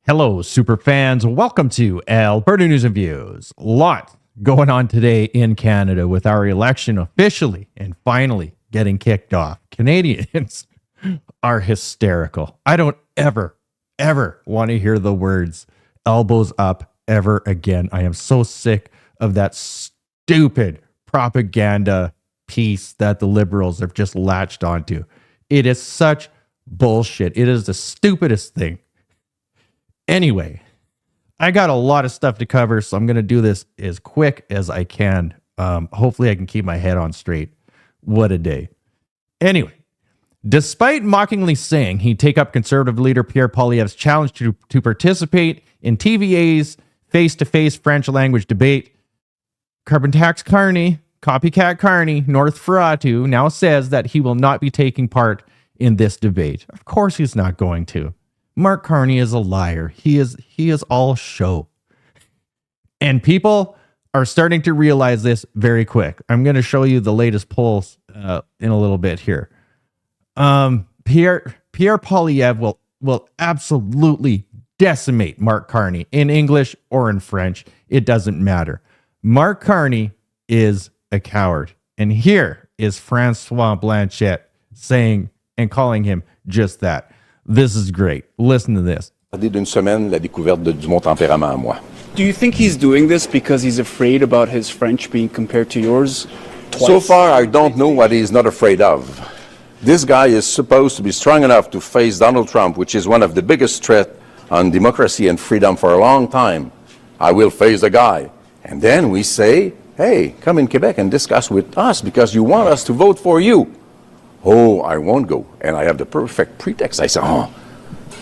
Hello, super fans. Welcome to Alberta News and Views. A lot going on today in Canada with our election officially and finally getting kicked off. Canadians are hysterical. I don't ever want to hear the words elbows up ever again. I am so sick of that stupid propaganda piece that the Liberals have just latched onto. It is such bullshit. It is the stupidest thing. Anyway, I got a lot of stuff to cover, so I'm going to do this as quick as I can. Hopefully I can keep my head on straight. What a day. Anyway, despite mockingly saying he'd take up Conservative leader Pierre Poilievre's challenge to participate in TVA's face-to-face French language debate, carbon tax Carney, copycat Carney, North Ferratu, now says that he will not be taking part in this debate. Of course he's not going to. Mark Carney is a liar. He is all show. And people are starting to realize this very quick. I'm going to show you the latest polls in a little bit here. Pierre Poilievre will absolutely decimate Mark Carney in English or in French. It doesn't matter. Mark Carney is a coward. And here is Francois Blanchette saying and calling him just that. This is great. Listen to this. D'une semaine, la découverte du mon tempérament à moi. Do you think he's doing this because he's afraid about his French being compared to yours twice? So far, I don't know what he's not afraid of. This guy is supposed to be strong enough to face Donald Trump, which is one of the biggest threats on democracy and freedom for a long time. I will face the guy. And then we say, hey, come in Quebec and discuss with us because you want us to vote for you. Oh, I won't go. And I have the perfect pretext. I say,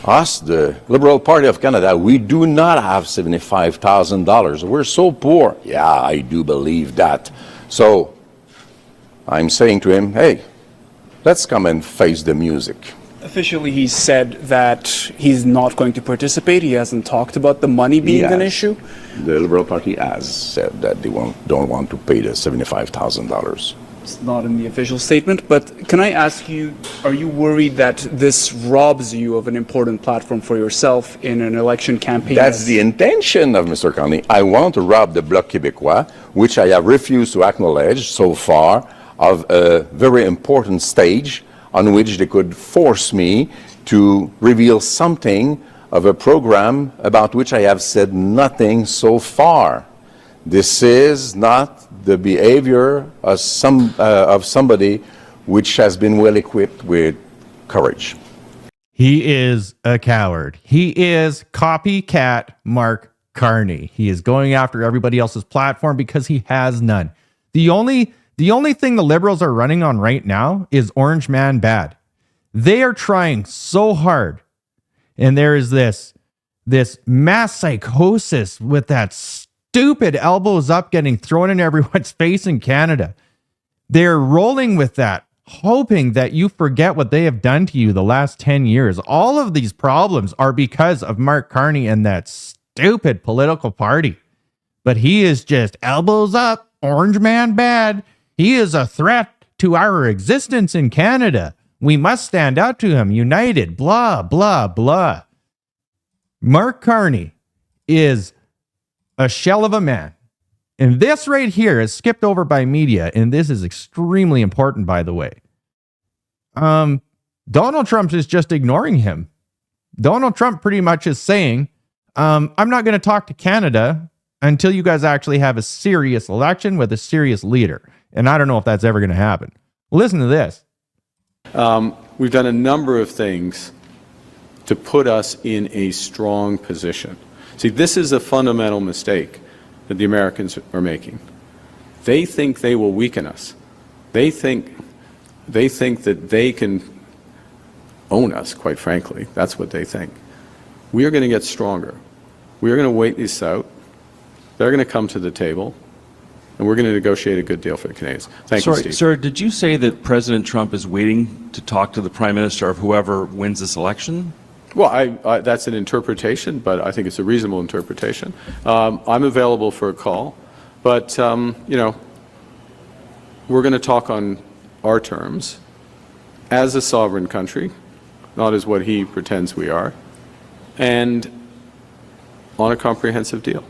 us, the Liberal Party of Canada, we do not have $75,000. We're so poor. Yeah, I do believe that. So I'm saying to him, hey, let's come and face the music. Officially, he said that he's not going to participate. He hasn't talked about the money being an issue. The Liberal Party has said that they don't want to pay the $75,000. It's not in the official statement, but can I ask you, are you worried that this robs you of an important platform for yourself in an election campaign? That's the intention of Mr. Carney. I want to rob the Bloc Québécois, which I have refused to acknowledge so far, of a very important stage on which they could force me to reveal something of a program about which I have said nothing so far. This is not the behavior of somebody which has been well equipped with courage. He is a coward. He is copycat Mark Carney. He is going after everybody else's platform because he has none. The only thing the Liberals are running on right now is Orange Man Bad. They are trying so hard. And there is this mass psychosis with that stupid elbows up getting thrown in everyone's face in Canada. They're rolling with that, hoping that you forget what they have done to you the last 10 years. All of these problems are because of Mark Carney and that stupid political party. But he is just elbows up, Orange Man Bad. He is a threat to our existence in Canada. We must stand out to him, united, blah, blah, blah. Mark Carney is a shell of a man. And this right here is skipped over by media, and this is extremely important, by the way. Donald Trump is just ignoring him. Donald Trump pretty much is saying, I'm not going to talk to Canada until you guys actually have a serious election with a serious leader. And I don't know if that's ever going to happen. Listen to this. We've done a number of things to put us in a strong position. See, this is a fundamental mistake that the Americans are making. They think they will weaken us. They think that they can own us, quite frankly. That's what they think. We are going to get stronger. We are going to wait this out. They're going to come to the table, and we're going to negotiate a good deal for the Canadians. Thank you, Steve. Sir, did you say that President Trump is waiting to talk to the Prime Minister of whoever wins this election? Well, that's an interpretation, but I think it's a reasonable interpretation. I'm available for a call, but, we're going to talk on our terms as a sovereign country, not as what he pretends we are. And on a comprehensive deal.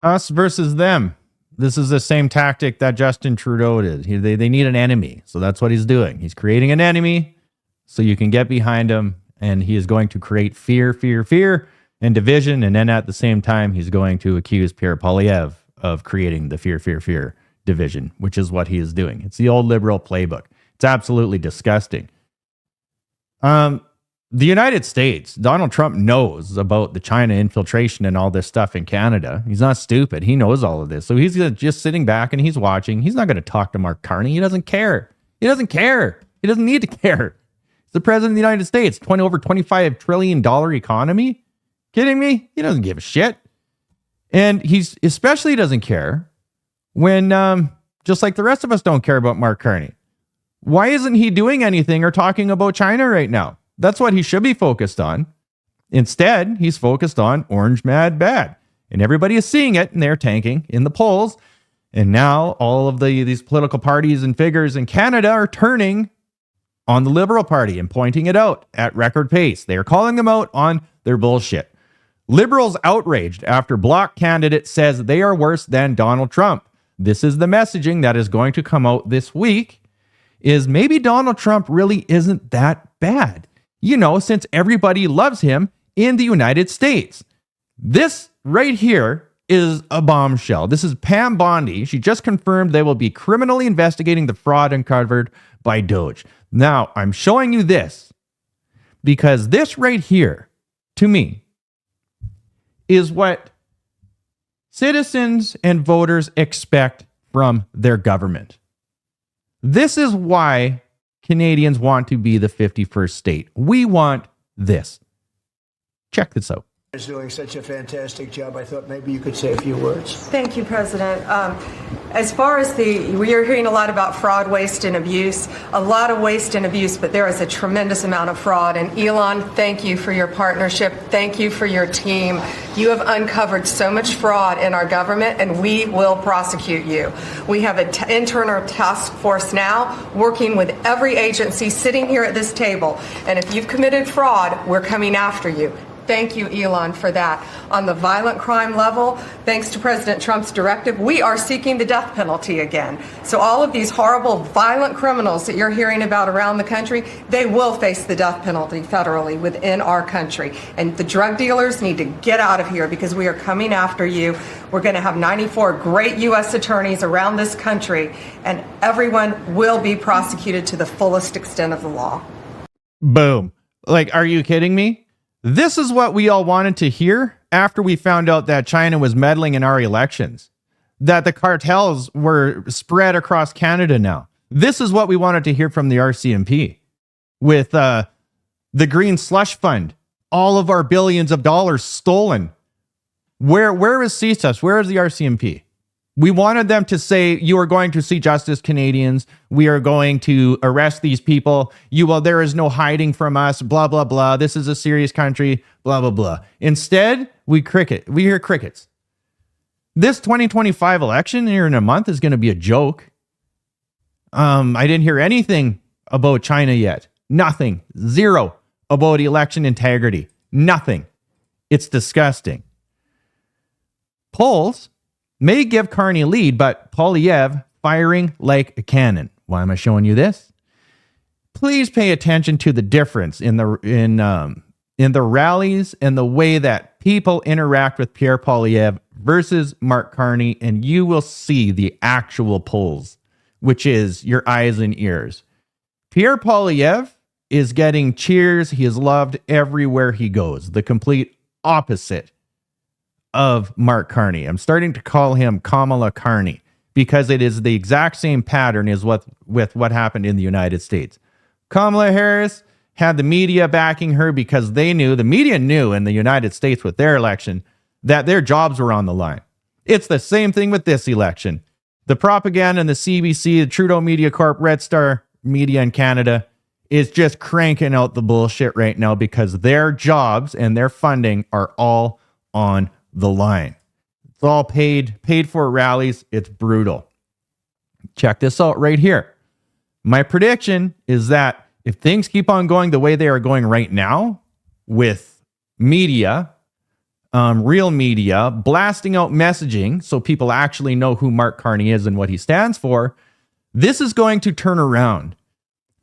Us versus them. This is the same tactic that Justin Trudeau did. They need an enemy. So that's what he's doing. He's creating an enemy so you can get behind him, and he is going to create fear, and division. And then at the same time, he's going to accuse Pierre Poilievre of creating the fear division, which is what he is doing. It's the old liberal playbook. It's absolutely disgusting. The United States, Donald Trump knows about the China infiltration and all this stuff in Canada. He's not stupid. He knows all of this. So he's just sitting back and he's watching. He's not going to talk to Mark Carney. He doesn't care. He doesn't need to care. He's the president of the United States, over $25 trillion economy. Kidding me? He doesn't give a shit. And he especially doesn't care when, just like the rest of us don't care about Mark Carney. Why isn't he doing anything or talking about China right now? That's what he should be focused on. Instead, he's focused on orange mad bad. And everybody is seeing it, and they're tanking in the polls. And now all of these political parties and figures in Canada are turning on the Liberal Party and pointing it out at record pace. They are calling them out on their bullshit. Liberals outraged after Bloc candidate says they are worse than Donald Trump. This is the messaging that is going to come out this week, is maybe Donald Trump really isn't that bad. Since everybody loves him in the United States. This right here is a bombshell. This is Pam Bondi. She just confirmed they will be criminally investigating the fraud uncovered by Doge. Now, I'm showing you this because this right here, to me, is what citizens and voters expect from their government. This is why Canadians want to be the 51st state. We want this. Check this out. Is doing such a fantastic job. I thought maybe you could say a few words. Thank you, President. As far as we are hearing a lot about fraud, waste, and abuse, a lot of waste and abuse, but there is a tremendous amount of fraud. And Elon, thank you for your partnership. Thank you for your team. You have uncovered so much fraud in our government, and we will prosecute you. We have an internal task force now working with every agency sitting here at this table. And if you've committed fraud, we're coming after you. Thank you, Elon, for that. On the violent crime level, thanks to President Trump's directive, we are seeking the death penalty again. So all of these horrible, violent criminals that you're hearing about around the country, they will face the death penalty federally within our country. And the drug dealers need to get out of here because we are coming after you. We're going to have 94 great U.S. attorneys around this country, and everyone will be prosecuted to the fullest extent of the law. Boom. Are you kidding me? This is what we all wanted to hear after we found out that China was meddling in our elections, that the cartels were spread across Canada now. This is what we wanted to hear from the RCMP with the Green Slush Fund, all of our billions of dollars stolen. Where is CSUS? Where is the RCMP? We wanted them to say, you are going to see justice, Canadians. We are going to arrest these people. There is no hiding from us, blah, blah, blah. This is a serious country, blah, blah, blah. Instead, we hear crickets. This 2025 election here in a month is going to be a joke. I didn't hear anything about China yet. Nothing. Zero about election integrity. Nothing. It's disgusting. Polls may give Carney a lead, but Poilievre firing like a cannon. Why am I showing you this? Please pay attention to the difference in the rallies and the way that people interact with Pierre Poilievre versus Mark Carney, and you will see the actual polls, which is your eyes and ears. Pierre Poilievre is getting cheers. He is loved everywhere he goes. The complete opposite of Mark Carney. I'm starting to call him Kamala Carney because it is the exact same pattern as with what happened in the United States. Kamala Harris had the media backing her because the media knew in the United States with their election that their jobs were on the line. It's the same thing with this election. The propaganda and the CBC, the Trudeau Media Corp, Red Star Media in Canada is just cranking out the bullshit right now because their jobs and their funding are all on the line. It's all paid for rallies. It's brutal. Check this out right here. My prediction is that if things keep on going the way they are going right now with media, real media, blasting out messaging so people actually know who Mark Carney is and what he stands for, this is going to turn around.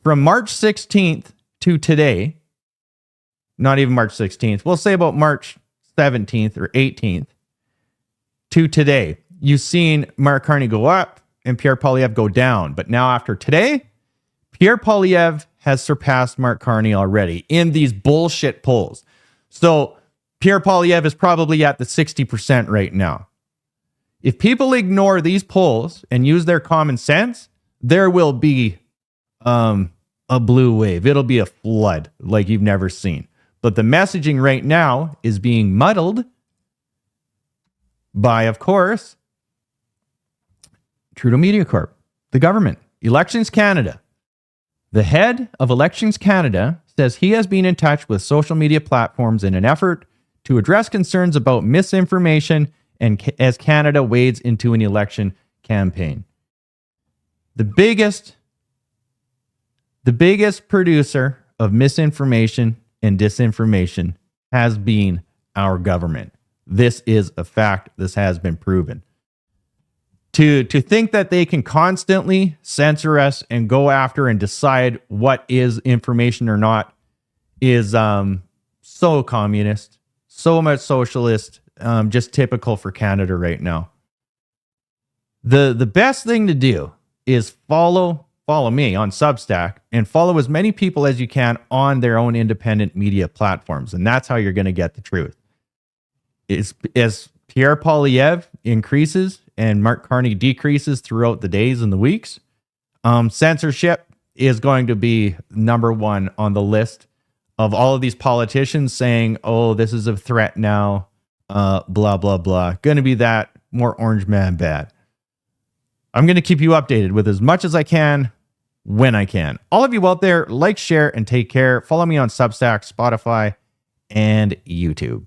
From March 16th to today, not even March 16th, we'll say about March 17th or 18th to today, you've seen Mark Carney go up and Pierre Poilievre go down. But now after today, Pierre Poilievre has surpassed Mark Carney already in these bullshit polls. So Pierre Poilievre is probably at the 60% right now. If people ignore these polls and use their common sense, there will be a blue wave. It'll be a flood like you've never seen. But the messaging right now is being muddled by, of course, Trudeau Media Corp, the government, Elections Canada. The head of Elections Canada says he has been in touch with social media platforms in an effort to address concerns about misinformation and as Canada wades into an election campaign. The biggest producer of misinformation and disinformation has been our government. This is a fact. This has been proven. To think that they can constantly censor us and go after and decide what is information or not is so communist, so much socialist, just typical for Canada right now. The best thing to do is follow me on Substack and follow as many people as you can on their own independent media platforms. And that's how you're going to get the truth. As Pierre Poilievre increases and Mark Carney decreases throughout the days and the weeks, censorship is going to be number one on the list of all of these politicians saying, oh, this is a threat now, blah, blah, blah. Going to be that more orange man bad. I'm going to keep you updated with as much as I can when I can. All of you out there, like, share, and take care. Follow me on Substack, Spotify, and YouTube.